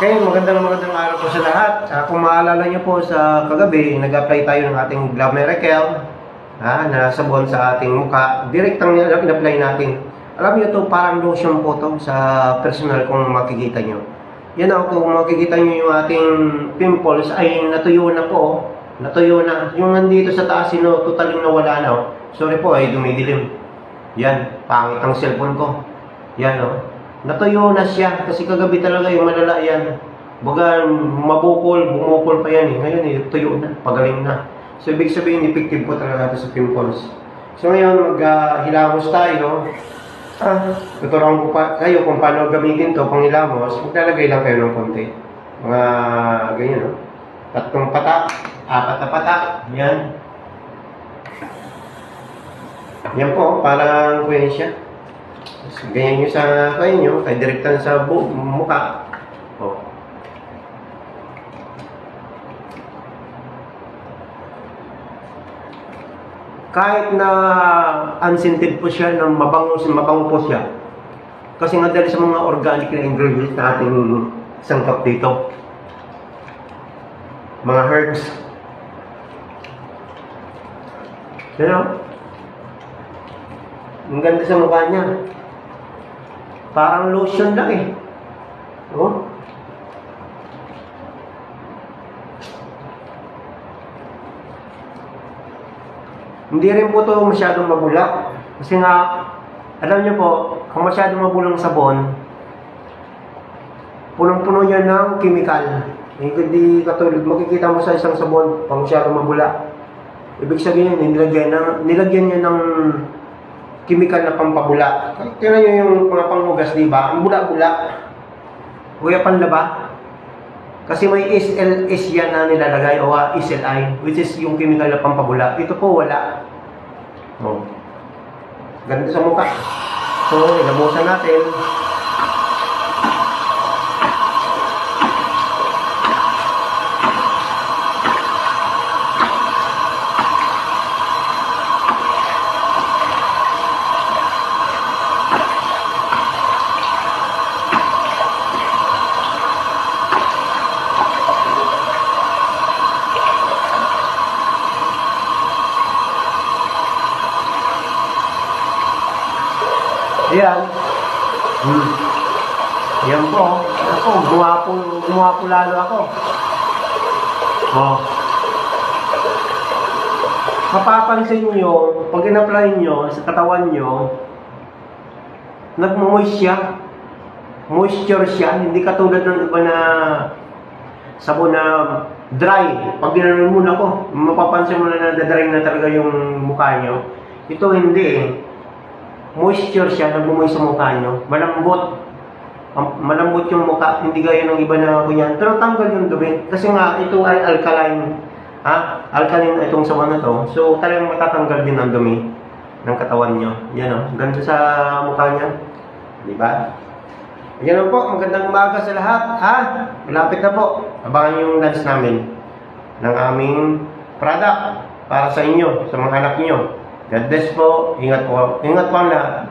Okay, magandang araw po sa lahat. Kung maalala niyo po sa kagabi, nag-apply tayo ng ating Glove Miracle na sabon sa ating mukha. Direktang in-apply natin. Alam niyo to, parang lotion po to sa personal kung makikita niyo. Yan ako, kung makikita niyo yung ating pimples ay natuyo na po. Natuyo na. Yung nandito sa taas, totaling nawala na. Sorry po, ay dumidilim. Yan, pangit ang cellphone ko. Yan natuyo na siya kasi kagabi talaga yung malala yan. Baga bumukol pa yan Ngayon tuyo na, pagaling na. So ibig sabihin effective po talaga ito sa pimples. So ngayon maghilamos tayo. Tuturuan ko pa kayo kung paano gamitin to pang hilamos. Maglalagay lang kayo ng konti. Mga ganyan 3 patak, 4 na patak. Yan. Yan po, parang kuyan siya. Ganyan nyo sa kayo nyo, kay direktan sa mukha. Kahit na unscented po siya, mabango po siya. Kasi nga dahil sa mga organic na ingredients na ating sangkap dito. Mga herbs. Ang ganda sa mukha niya. Parang lotion lang Hindi rin po ito masyadong mabulak. Kasi nga, alam niyo po, kung masyadong mabulang sabon, punong-puno yan ng chemical. Hindi katulad, makikita mo sa isang sabon, pang masyadong mabulak. Ibig sabihin, nilagyan niya ng chemical na pampabula. Tingnan nyo yung mga panghugas, diba? Ang bula-bula. Kuya panlaba. Kasi may SLS yan na nilalagay o SLI, which is yung chemical na pampabula. Ito po wala. Ganda sa mukha. So, ilamusan natin. Ayan. Ayan po. Ako, gumapo lalo ako. Mapapansin nyo, pag in-apply nyo sa katawan nyo, nagmo-moist siya. Moisture siya. Hindi katulad ng iba na sabon na dry. Pag ginanon mo na mapapansin mo na nadadry na talaga yung mukha nyo. Ito hindi moisture siya, nagmumoy sa mukha nyo. Malambot yung mukha, hindi gaya ng iba na kunyan. Pero tanggal yung dumi. Kasi nga, ito ay alkaline. Alkaline itong sabon na to. So, talagang matatanggal din ang dumi ng katawan nyo. Yan ganda sa mukha niya. Diba? Yan po, magandang umaga sa lahat. Malapit na po. Abangan yung lunch namin ng aming product para sa inyo, sa mga anak nyo. God bless po. Ingat po. Ingat po ang lahat.